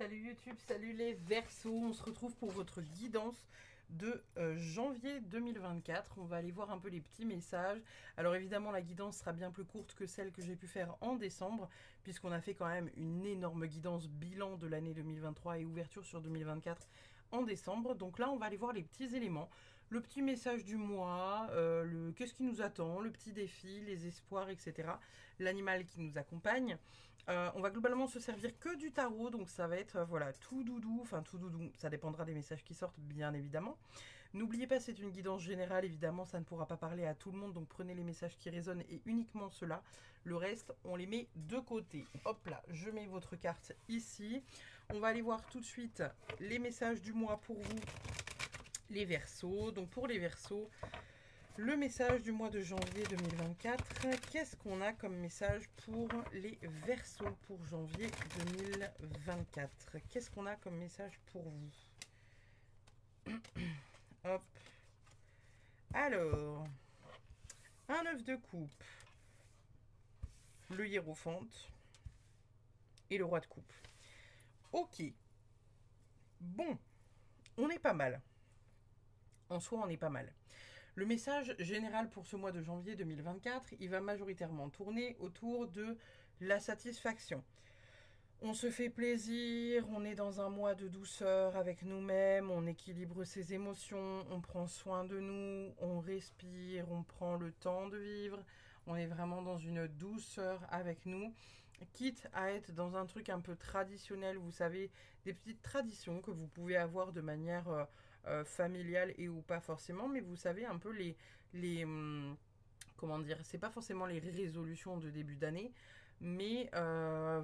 Salut YouTube, salut les Verseaux. On se retrouve pour votre guidance de janvier 2024. On va aller voir un peu les petits messages. Alors évidemment, la guidance sera bien plus courte que celle que j'ai pu faire en décembre, puisqu'on a fait quand même une énorme guidance bilan de l'année 2023 et ouverture sur 2024 en décembre. Donc là, on va aller voir les petits éléments. Le petit message du mois, qu'est-ce qui nous attend, le petit défi, les espoirs, etc. L'animal qui nous accompagne. On va globalement se servir que du tarot, donc ça va être voilà, tout doudou, enfin tout doudou, ça dépendra des messages qui sortent bien évidemment. N'oubliez pas, c'est une guidance générale, évidemment, ça ne pourra pas parler à tout le monde, donc prenez les messages qui résonnent et uniquement ceux-là. Le reste, on les met de côté. Hop là, je mets votre carte ici. On va aller voir tout de suite les messages du mois pour vous, les Verseaux. Donc pour les Verseaux, le message du mois de janvier 2024, qu'est-ce qu'on a comme message pour les Verseaux pour janvier 2024? Qu'est-ce qu'on a comme message pour vous? Hop. Alors, un 9 de coupe, le hiérophante et le roi de coupe. Ok. Bon, on est pas mal. En soi, on est pas mal. Le message général pour ce mois de janvier 2024, il va majoritairement tourner autour de la satisfaction. On se fait plaisir, on est dans un mois de douceur avec nous-mêmes, on équilibre ses émotions, on prend soin de nous, on respire, on prend le temps de vivre, on est vraiment dans une douceur avec nous, quitte à être dans un truc un peu traditionnel, vous savez, des petites traditions que vous pouvez avoir de manière familiale et ou pas forcément, mais vous savez un peu comment dire, c'est pas forcément les résolutions de début d'année, mais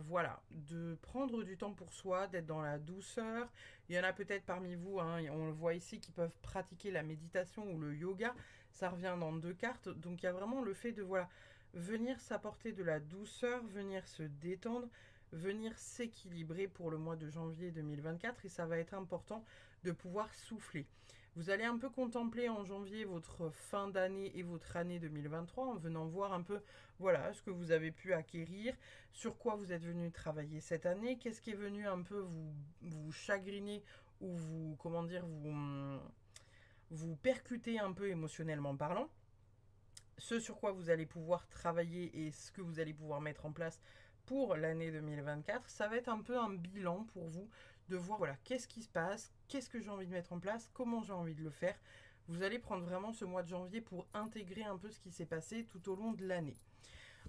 voilà, de prendre du temps pour soi, d'être dans la douceur. Il y en a peut-être parmi vous, hein, on le voit ici, qui peuvent pratiquer la méditation ou le yoga, ça revient dans 2 cartes, donc il y a vraiment le fait de voilà, venir s'apporter de la douceur, venir se détendre, venir s'équilibrer pour le mois de janvier 2024, et ça va être important de pouvoir souffler. Vous allez un peu contempler en janvier votre fin d'année et votre année 2023 en venant voir un peu voilà ce que vous avez pu acquérir, sur quoi vous êtes venu travailler cette année, qu'est-ce qui est venu un peu vous chagriner ou vous, comment dire, vous percuter un peu émotionnellement parlant. Ce sur quoi vous allez pouvoir travailler et ce que vous allez pouvoir mettre en place pour l'année 2024, ça va être un peu un bilan pour vous de voir voilà qu'est-ce qui se passe, qu'est-ce que j'ai envie de mettre en place, comment j'ai envie de le faire. Vous allez prendre vraiment ce mois de janvier pour intégrer un peu ce qui s'est passé tout au long de l'année.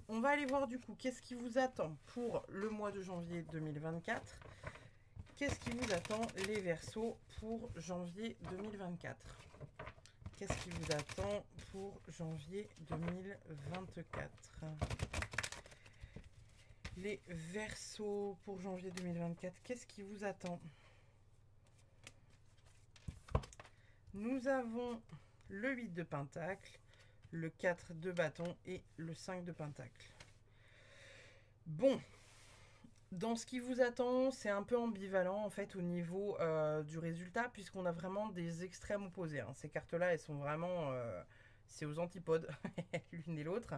On va aller voir du coup qu'est-ce qui vous attend pour le mois de janvier 2024. Qu'est-ce qui vous attend les Verseaux pour janvier 2024? Qu'est-ce qui vous attend pour janvier 2024? Les Verseaux pour janvier 2024, qu'est-ce qui vous attend? Nous avons le 8 de Pentacle, le 4 de bâton et le 5 de Pentacle. Bon, dans ce qui vous attend, c'est un peu ambivalent en fait au niveau du résultat, puisqu'on a vraiment des extrêmes opposés. Hein. Ces cartes-là, elles sont vraiment... c'est aux antipodes, l'une et l'autre.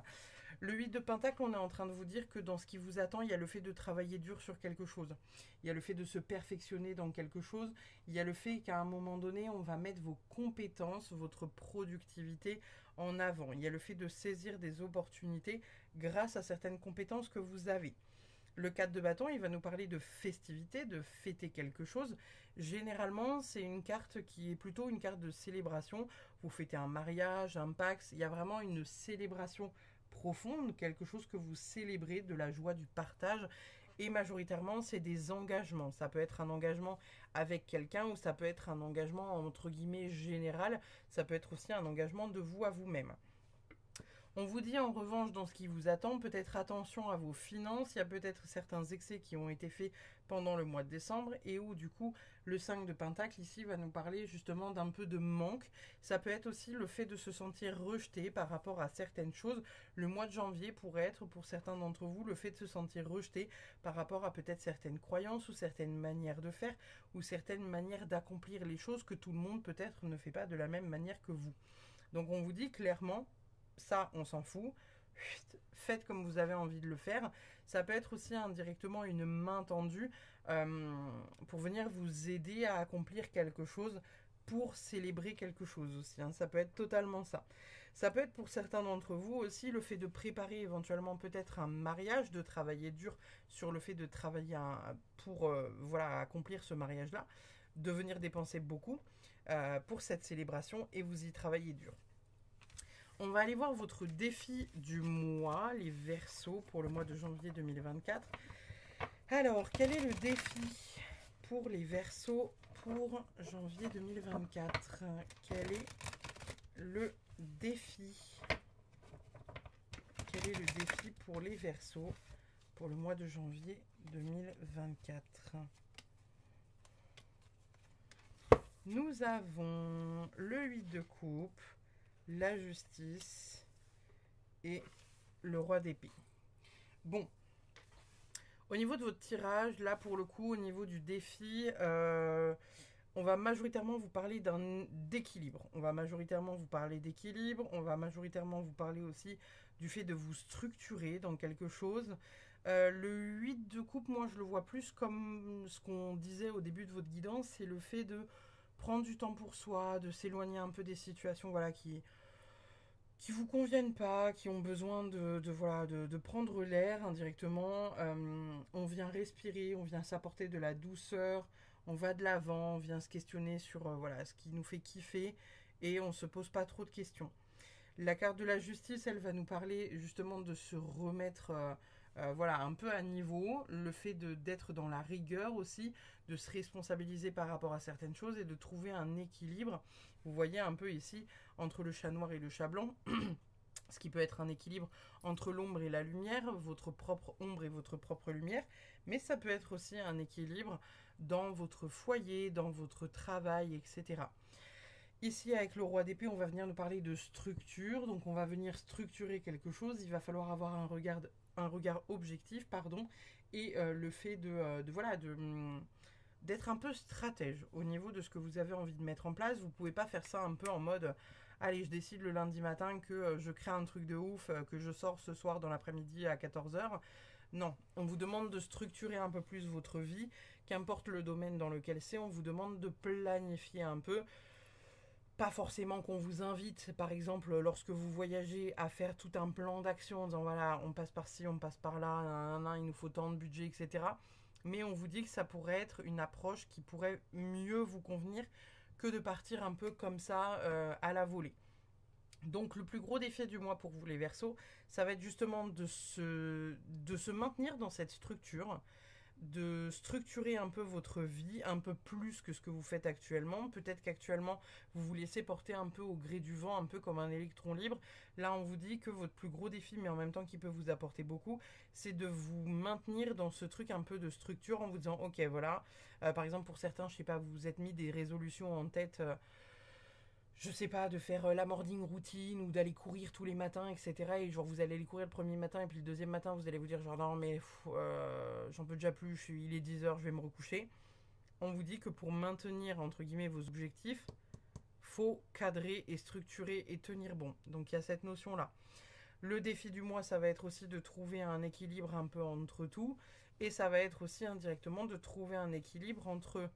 Le 8 de Pentacle, on est en train de vous dire que dans ce qui vous attend, il y a le fait de travailler dur sur quelque chose. Il y a le fait de se perfectionner dans quelque chose. Il y a le fait qu'à un moment donné, on va mettre vos compétences, votre productivité en avant. Il y a le fait de saisir des opportunités grâce à certaines compétences que vous avez. Le 4 de bâton, il va nous parler de festivité, de fêter quelque chose. Généralement, c'est une carte qui est plutôt une carte de célébration. Vous fêtez un mariage, un pax. Il y a vraiment une célébration profonde, quelque chose que vous célébrez, de la joie, du partage. Et majoritairement, c'est des engagements. Ça peut être un engagement avec quelqu'un ou ça peut être un engagement entre guillemets général. Ça peut être aussi un engagement de vous à vous-même. On vous dit en revanche dans ce qui vous attend, peut-être attention à vos finances, il y a peut-être certains excès qui ont été faits pendant le mois de décembre et où du coup le 5 de Pentacle ici va nous parler justement d'un peu de manque. Ça peut être aussi le fait de se sentir rejeté par rapport à certaines choses. Le mois de janvier pourrait être pour certains d'entre vous le fait de se sentir rejeté par rapport à peut-être certaines croyances ou certaines manières de faire ou certaines manières d'accomplir les choses que tout le monde peut-être ne fait pas de la même manière que vous. Donc on vous dit clairement, ça on s'en fout, faites comme vous avez envie de le faire. Ça peut être aussi indirectement une main tendue pour venir vous aider à accomplir quelque chose, pour célébrer quelque chose aussi, hein. Ça peut être totalement ça. Ça peut être pour certains d'entre vous aussi le fait de préparer éventuellement peut-être un mariage, de travailler dur sur le fait de travailler pour voilà, accomplir ce mariage-là, de venir dépenser beaucoup pour cette célébration et vous y travaillez dur. On va aller voir votre défi du mois, les Verseaux, pour le mois de janvier 2024. Alors, quel est le défi pour les Verseaux pour janvier 2024? Quel est le défi? Quel est le défi pour les Verseaux pour le mois de janvier 2024? Nous avons le 8 de coupe, la justice et le roi d'épée. Bon, au niveau de votre tirage, là pour le coup, au niveau du défi, on va majoritairement vous parler d'équilibre. On va majoritairement vous parler d'équilibre. On va majoritairement vous parler aussi du fait de vous structurer dans quelque chose. Le 8 de coupe, moi je le vois plus comme ce qu'on disait au début de votre guidance, c'est le fait de prendre du temps pour soi, de s'éloigner un peu des situations voilà, qui vous conviennent pas, qui ont besoin de prendre l'air indirectement. On vient respirer, on vient s'apporter de la douceur, on va de l'avant, on vient se questionner sur voilà, ce qui nous fait kiffer et on se pose pas trop de questions. La carte de la justice, elle va nous parler justement de se remettre voilà, un peu à niveau, le fait d'être dans la rigueur aussi, de se responsabiliser par rapport à certaines choses et de trouver un équilibre. Vous voyez un peu ici, entre le chat noir et le chat blanc, ce qui peut être un équilibre entre l'ombre et la lumière, votre propre ombre et votre propre lumière, mais ça peut être aussi un équilibre dans votre foyer, dans votre travail, etc. Ici, avec le roi d'épée, on va venir nous parler de structure. Donc, on va venir structurer quelque chose. Il va falloir avoir un regard objectif, pardon, et le fait d'être un peu stratège au niveau de ce que vous avez envie de mettre en place. Vous ne pouvez pas faire ça un peu en mode allez, je décide le lundi matin que je crée un truc de ouf, que je sors ce soir dans l'après-midi à 14h. Non, on vous demande de structurer un peu plus votre vie, qu'importe le domaine dans lequel c'est, on vous demande de planifier un peu. Pas forcément qu'on vous invite, par exemple, lorsque vous voyagez, à faire tout un plan d'action en disant voilà, on passe par ci, on passe par là, il nous faut tant de budget, etc. Mais on vous dit que ça pourrait être une approche qui pourrait mieux vous convenir que de partir un peu comme ça à la volée. Donc le plus gros défi du mois pour vous les Verseaux, ça va être justement de se maintenir dans cette structure, de structurer un peu votre vie, un peu plus que ce que vous faites actuellement. Peut-être qu'actuellement, vous vous laissez porter un peu au gré du vent, un peu comme un électron libre. Là, on vous dit que votre plus gros défi, mais en même temps qui peut vous apporter beaucoup, c'est de vous maintenir dans ce truc un peu de structure en vous disant, ok, voilà. Par exemple, pour certains, je sais pas, vous vous êtes mis des résolutions en tête... je sais pas, de faire la morning routine ou d'aller courir tous les matins, etc. Et genre vous allez aller courir le premier matin et puis le deuxième matin vous allez vous dire genre non mais j'en peux déjà plus, il est 10h, je vais me recoucher. On vous dit que pour maintenir entre guillemets vos objectifs, faut cadrer et structurer et tenir bon. Donc il y a cette notion là. Le défi du mois, ça va être aussi de trouver un équilibre un peu entre tout. Et ça va être aussi indirectement de trouver un équilibre entre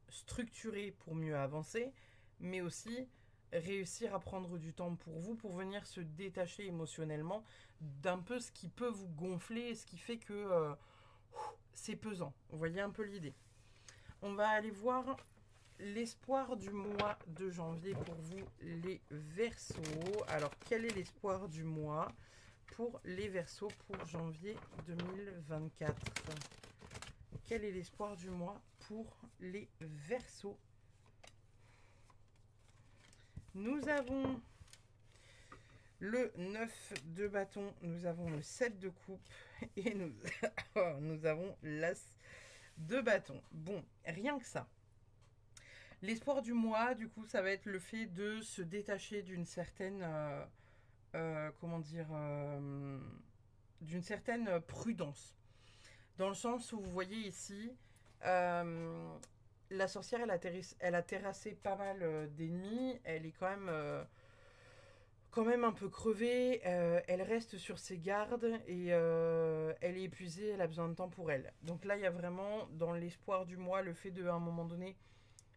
structurer pour mieux avancer, mais aussi réussir à prendre du temps pour vous, pour venir se détacher émotionnellement d'un peu ce qui peut vous gonfler, ce qui fait que c'est pesant. Vous voyez un peu l'idée. On va aller voir l'espoir du mois de janvier pour vous les Verseaux. Alors quel est l'espoir du mois pour les Verseaux pour janvier 2024? Quel est l'espoir du mois pour les Verseaux? Nous avons le 9 de bâton, nous avons le 7 de coupe et nous avons l'as de bâton. Bon, rien que ça. L'espoir du mois, du coup, ça va être le fait de se détacher d'une certaine, d'une certaine prudence. Dans le sens où vous voyez ici, la sorcière, elle a terrassé pas mal d'ennemis. Elle est quand même, quand même un peu crevée, elle reste sur ses gardes et elle est épuisée, elle a besoin de temps pour elle. Donc là, il y a vraiment, dans l'espoir du mois, le fait de, à un moment donné,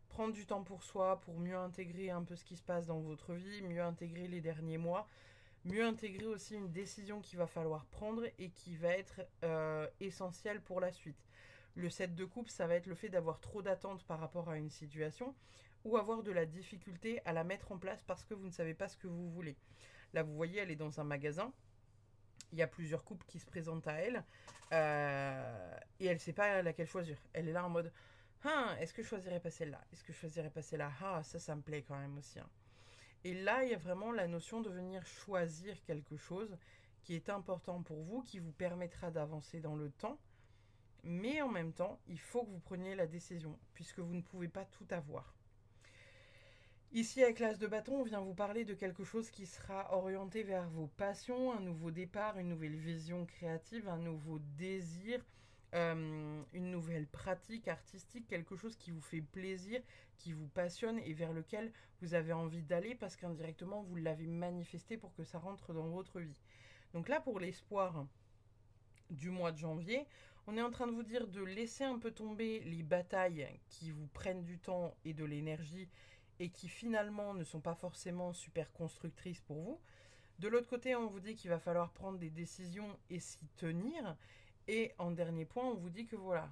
prendre du temps pour soi, pour mieux intégrer un peu ce qui se passe dans votre vie, mieux intégrer les derniers mois, mieux intégrer aussi une décision qu'il va falloir prendre et qui va être essentielle pour la suite. Le 7 de coupe, ça va être le fait d'avoir trop d'attentes par rapport à une situation ou avoir de la difficulté à la mettre en place parce que vous ne savez pas ce que vous voulez. Là, vous voyez, elle est dans un magasin. Il y a plusieurs couples qui se présentent à elle et elle ne sait pas laquelle choisir. Elle est là en mode ah, est-ce que je choisirais pas celle-là? Est-ce que je choisirais pas celle-là? Ah, ça me plaît quand même aussi. Hein. Et là, il y a vraiment la notion de venir choisir quelque chose qui est important pour vous, qui vous permettra d'avancer dans le temps. Mais en même temps, il faut que vous preniez la décision, puisque vous ne pouvez pas tout avoir. Ici, avec l'As de bâton, on vient vous parler de quelque chose qui sera orienté vers vos passions, un nouveau départ, une nouvelle vision créative, un nouveau désir, une nouvelle pratique artistique, quelque chose qui vous fait plaisir, qui vous passionne et vers lequel vous avez envie d'aller parce qu'indirectement, vous l'avez manifesté pour que ça rentre dans votre vie. Donc là, pour l'espoir du mois de janvier, on est en train de vous dire de laisser un peu tomber les batailles qui vous prennent du temps et de l'énergie et qui finalement ne sont pas forcément super constructrices pour vous. De l'autre côté, on vous dit qu'il va falloir prendre des décisions et s'y tenir. Et en dernier point, on vous dit que voilà,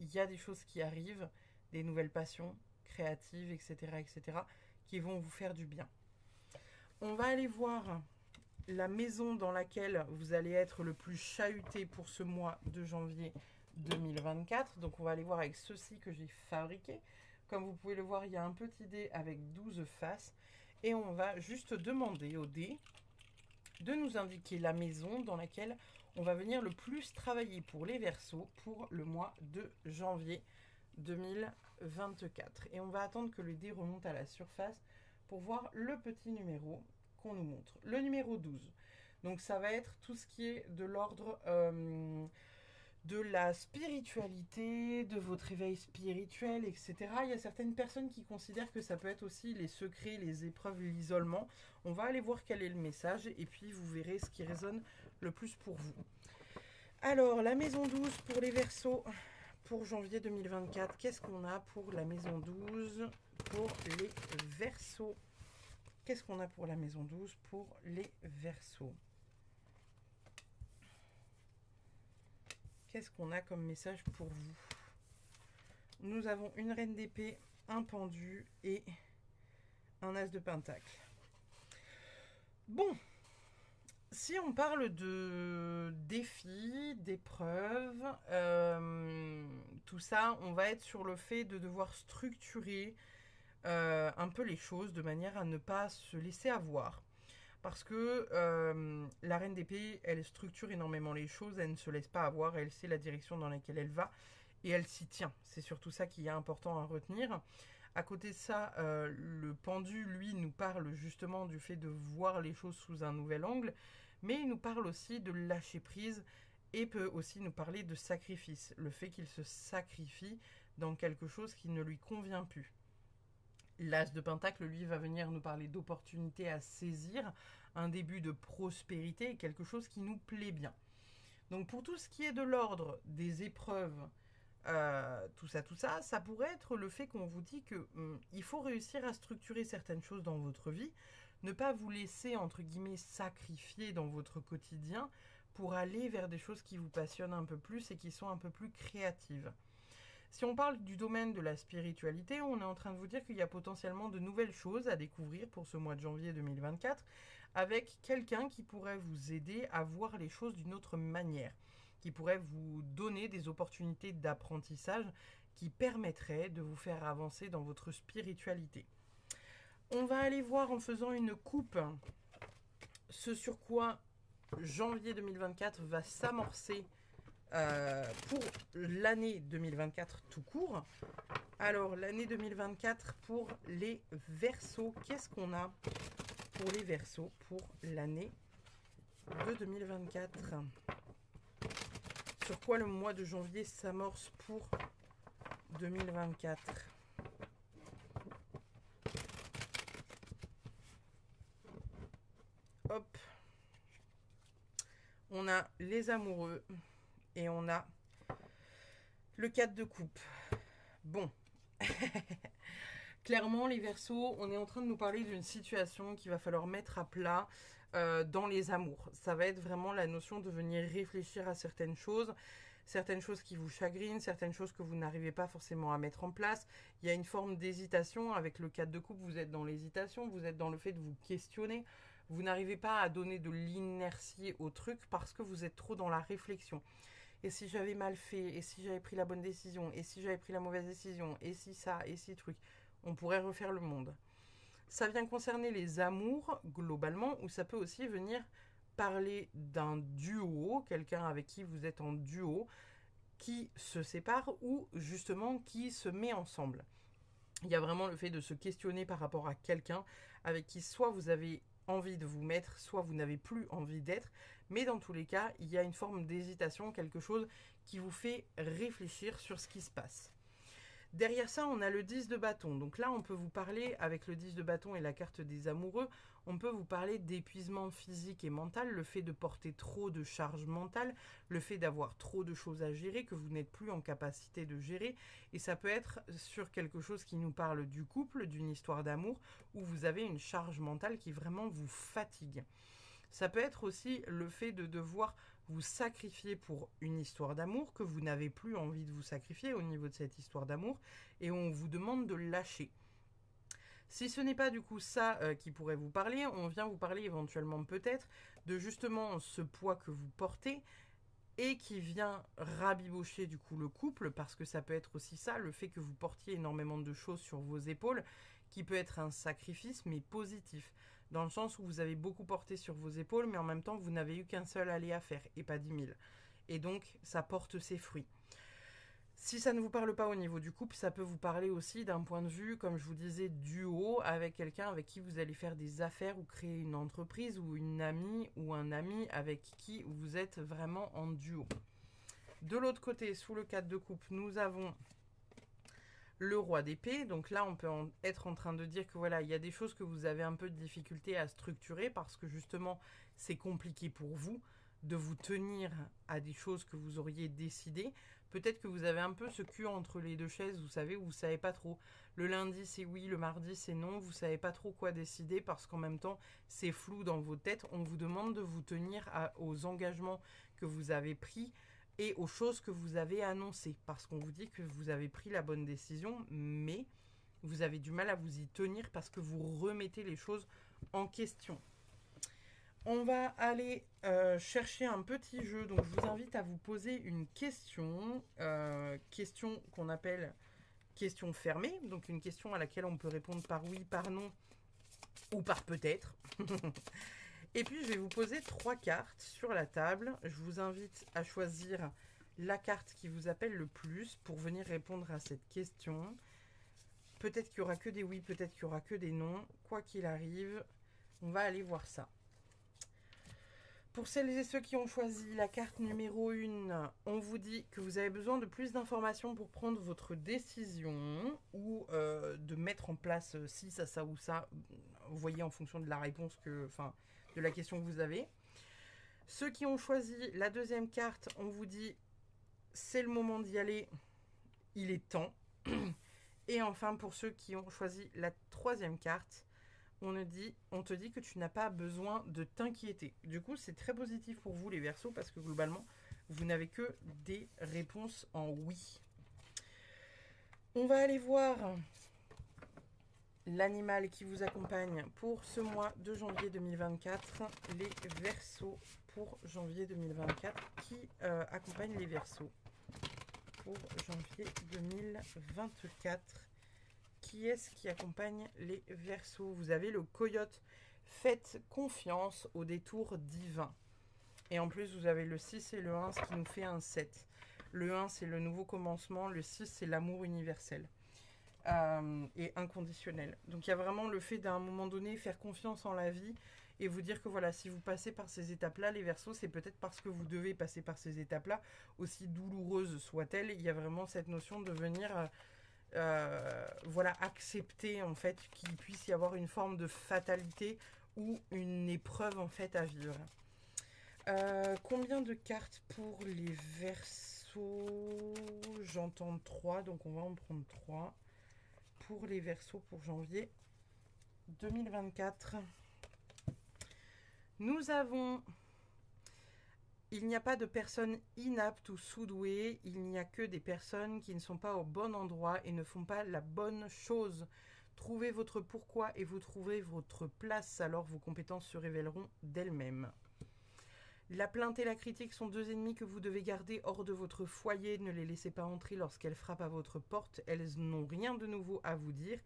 il y a des choses qui arrivent, des nouvelles passions créatives, etc., etc., qui vont vous faire du bien. On va aller voir la maison dans laquelle vous allez être le plus chahuté pour ce mois de janvier 2024. Donc on va aller voir avec ceci que j'ai fabriqué. Comme vous pouvez le voir, il y a un petit dé avec 12 faces. Et on va juste demander au dé de nous indiquer la maison dans laquelle on va venir le plus travailler pour les Verseaux pour le mois de janvier 2024. Et on va attendre que le dé remonte à la surface pour voir le petit numéro qu'on nous montre. Le numéro 12. Donc ça va être tout ce qui est de l'ordre de la spiritualité, de votre éveil spirituel, etc. Il y a certaines personnes qui considèrent que ça peut être aussi les secrets, les épreuves, l'isolement. On va aller voir quel est le message et puis vous verrez ce qui résonne le plus pour vous. Alors, la maison 12 pour les Verseaux pour janvier 2024. Qu'est-ce qu'on a pour la maison 12 pour les Verseaux? Qu'est-ce qu'on a pour la maison 12 pour les Verseaux? Qu'est-ce qu'on a comme message pour vous? Nous avons une reine d'épée, un pendu et un as de pentacle. Bon, si on parle de défis, d'épreuves, tout ça, on va être sur le fait de devoir structurer un peu les choses de manière à ne pas se laisser avoir. Parce que la reine d'épée, elle structure énormément les choses, elle ne se laisse pas avoir, elle sait la direction dans laquelle elle va et elle s'y tient. C'est surtout ça qui est important à retenir. À côté de ça, le pendu, lui, nous parle justement du fait de voir les choses sous un nouvel angle, mais il nous parle aussi de lâcher prise et peut aussi nous parler de sacrifice, le fait qu'il se sacrifie dans quelque chose qui ne lui convient plus. L'as de pentacle, lui, va venir nous parler d'opportunités à saisir, un début de prospérité, quelque chose qui nous plaît bien. Donc pour tout ce qui est de l'ordre des épreuves, tout ça, ça pourrait être le fait qu'on vous dit que il faut réussir à structurer certaines choses dans votre vie, ne pas vous laisser, entre guillemets, sacrifier dans votre quotidien pour aller vers des choses qui vous passionnent un peu plus et qui sont un peu plus créatives. Si on parle du domaine de la spiritualité, on est en train de vous dire qu'il y a potentiellement de nouvelles choses à découvrir pour ce mois de janvier 2024 avec quelqu'un qui pourrait vous aider à voir les choses d'une autre manière, qui pourrait vous donner des opportunités d'apprentissage qui permettraient de vous faire avancer dans votre spiritualité. On va aller voir en faisant une coupe ce sur quoi janvier 2024 va s'amorcer pour l'année 2024 tout court. Alors, l'année 2024 pour les Verseaux, qu'est-ce qu'on a pour les Verseaux pour l'année de 2024? Sur quoi le mois de janvier s'amorce pour 2024? on a les amoureux et on a le 4 de coupe. Bon. Clairement, les Verseaux, on est en train de nous parler d'une situation qu'il va falloir mettre à plat dans les amours. Ça va être vraiment la notion de venir réfléchir à certaines choses qui vous chagrinent, certaines choses que vous n'arrivez pas forcément à mettre en place. Il y a une forme d'hésitation. Avec le 4 de coupe, vous êtes dans l'hésitation, vous êtes dans le fait de vous questionner. Vous n'arrivez pas à donner de l'inertie au truc parce que vous êtes trop dans la réflexion. Et si j'avais mal fait, et si j'avais pris la bonne décision, et si j'avais pris la mauvaise décision, et si ça, et si truc, on pourrait refaire le monde. Ça vient concerner les amours, globalement, ou ça peut aussi venir parler d'un duo, quelqu'un avec qui vous êtes en duo, qui se sépare ou justement qui se met ensemble. Il y a vraiment le fait de se questionner par rapport à quelqu'un avec qui soit vous avez envie de vous mettre, soit vous n'avez plus envie d'être, mais dans tous les cas, il y a une forme d'hésitation, quelque chose qui vous fait réfléchir sur ce qui se passe. Derrière ça, on a le 10 de bâton. Donc là, on peut vous parler, avec le 10 de bâton et la carte des amoureux, on peut vous parler d'épuisement physique et mental, le fait de porter trop de charge mentale, le fait d'avoir trop de choses à gérer, que vous n'êtes plus en capacité de gérer. Et ça peut être sur quelque chose qui nous parle du couple, d'une histoire d'amour, où vous avez une charge mentale qui vraiment vous fatigue. Ça peut être aussi le fait de devoir vous sacrifier pour une histoire d'amour, que vous n'avez plus envie de vous sacrifier au niveau de cette histoire d'amour, et on vous demande de lâcher. Si ce n'est pas du coup ça qui pourrait vous parler, on vient vous parler éventuellement peut-être de justement ce poids que vous portez et qui vient rabibocher du coup le couple, parce que ça peut être aussi ça, le fait que vous portiez énormément de choses sur vos épaules, qui peut être un sacrifice mais positif, dans le sens où vous avez beaucoup porté sur vos épaules, mais en même temps vous n'avez eu qu'un seul aller à faire et pas 10 000. Et donc ça porte ses fruits. Si ça ne vous parle pas au niveau du couple, ça peut vous parler aussi d'un point de vue, comme je vous disais, duo, avec quelqu'un avec qui vous allez faire des affaires ou créer une entreprise, ou une amie ou un ami avec qui vous êtes vraiment en duo. De l'autre côté, sous le 4 de coupe, nous avons le roi d'épée. Donc là, on peut être en train de dire que voilà, il y a des choses que vous avez un peu de difficulté à structurer parce que justement, c'est compliqué pour vous de vous tenir à des choses que vous auriez décidées. Peut-être que vous avez un peu ce cul entre les deux chaises, vous savez, où vous savez pas trop. Le lundi, c'est oui, le mardi, c'est non. Vous savez pas trop quoi décider parce qu'en même temps, c'est flou dans vos têtes. On vous demande de vous tenir aux engagements que vous avez pris et aux choses que vous avez annoncées. Parce qu'on vous dit que vous avez pris la bonne décision, mais vous avez du mal à vous y tenir parce que vous remettez les choses en question. On va aller chercher un petit jeu. Donc, je vous invite à vous poser une question. Question qu'on appelle question fermée. Donc, une question à laquelle on peut répondre par oui, par non ou par peut-être. Et puis, je vais vous poser 3 cartes sur la table. Je vous invite à choisir la carte qui vous appelle le plus pour venir répondre à cette question. Peut-être qu'il n'y aura que des oui, peut-être qu'il n'y aura que des non. Quoi qu'il arrive, on va aller voir ça. Pour celles et ceux qui ont choisi la carte numéro 1, on vous dit que vous avez besoin de plus d'informations pour prendre votre décision ou de mettre en place si, ça ou ça. Vous voyez en fonction de la réponse de la question que vous avez. Ceux qui ont choisi la deuxième carte, on vous dit c'est le moment d'y aller, il est temps. Et enfin, pour ceux qui ont choisi la troisième carte, on te dit que tu n'as pas besoin de t'inquiéter. Du coup, c'est très positif pour vous les Verseaux parce que globalement, vous n'avez que des réponses en oui. On va aller voir l'animal qui vous accompagne pour ce mois de janvier 2024. Les Verseaux pour janvier 2024 qui accompagnent les Verseaux pour janvier 2024. Qui est-ce qui accompagne les Verseaux? Vous avez le coyote. Faites confiance au détour divin. Et en plus, vous avez le 6 et le 1, ce qui nous fait un 7. Le 1, c'est le nouveau commencement. Le 6, c'est l'amour universel. Et inconditionnel. Donc, il y a vraiment le fait d'un moment donné, faire confiance en la vie et vous dire que voilà, si vous passez par ces étapes-là, les Verseaux, c'est peut-être parce que vous devez passer par ces étapes-là, aussi douloureuses soient-elles. Il y a vraiment cette notion de venir... accepter en fait qu'il puisse y avoir une forme de fatalité ou une épreuve en fait à vivre. Combien de cartes pour les Verseaux? J'entends 3, donc on va en prendre 3 pour les Verseaux pour janvier 2024. Nous avons... Il n'y a pas de personnes inaptes ou sous-douées, il n'y a que des personnes qui ne sont pas au bon endroit et ne font pas la bonne chose. Trouvez votre pourquoi et vous trouverez votre place, alors vos compétences se révéleront d'elles-mêmes. La plainte et la critique sont deux ennemis que vous devez garder hors de votre foyer. Ne les laissez pas entrer lorsqu'elles frappent à votre porte. Elles n'ont rien de nouveau à vous dire.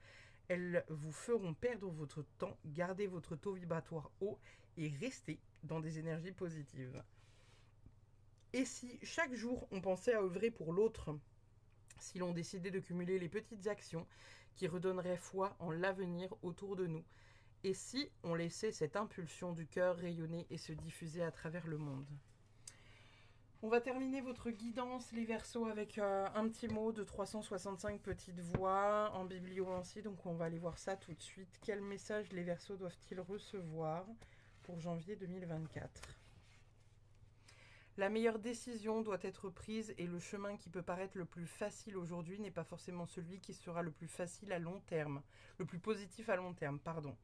Elles vous feront perdre votre temps. Gardez votre taux vibratoire haut et restez dans des énergies positives. Et si chaque jour on pensait à œuvrer pour l'autre, si l'on décidait de cumuler les petites actions qui redonneraient foi en l'avenir autour de nous, et si on laissait cette impulsion du cœur rayonner et se diffuser à travers le monde. On va terminer votre guidance, les Verseaux, avec un petit mot de 365 petites voix en bibliomancie. Donc on va aller voir ça tout de suite. Quel message les Verseaux doivent-ils recevoir pour janvier 2024 ? La meilleure décision doit être prise et le chemin qui peut paraître le plus facile aujourd'hui n'est pas forcément celui qui sera le plus facile à long terme. Le plus positif à long terme, pardon.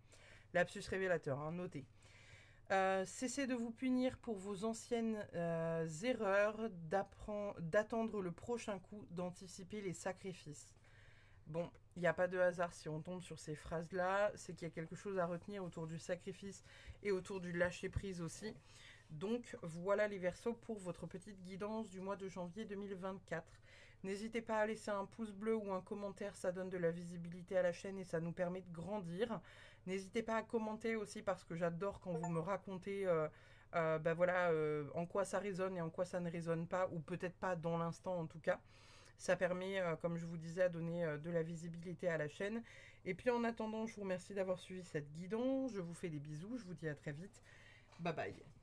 Lapsus révélateur, hein, notez. Cessez de vous punir pour vos anciennes erreurs, d'attendre le prochain coup, d'anticiper les sacrifices. Bon, il n'y a pas de hasard si on tombe sur ces phrases-là, c'est qu'il y a quelque chose à retenir autour du sacrifice et autour du lâcher-prise aussi. Donc voilà les Verseaux pour votre petite guidance du mois de janvier 2024. N'hésitez pas à laisser un pouce bleu ou un commentaire, ça donne de la visibilité à la chaîne et ça nous permet de grandir. N'hésitez pas à commenter aussi parce que j'adore quand vous me racontez en quoi ça résonne et en quoi ça ne résonne pas, ou peut-être pas dans l'instant en tout cas. Ça permet, comme je vous disais, à donner de la visibilité à la chaîne. Et puis en attendant, je vous remercie d'avoir suivi cette guidance. Je vous fais des bisous, je vous dis à très vite. Bye bye.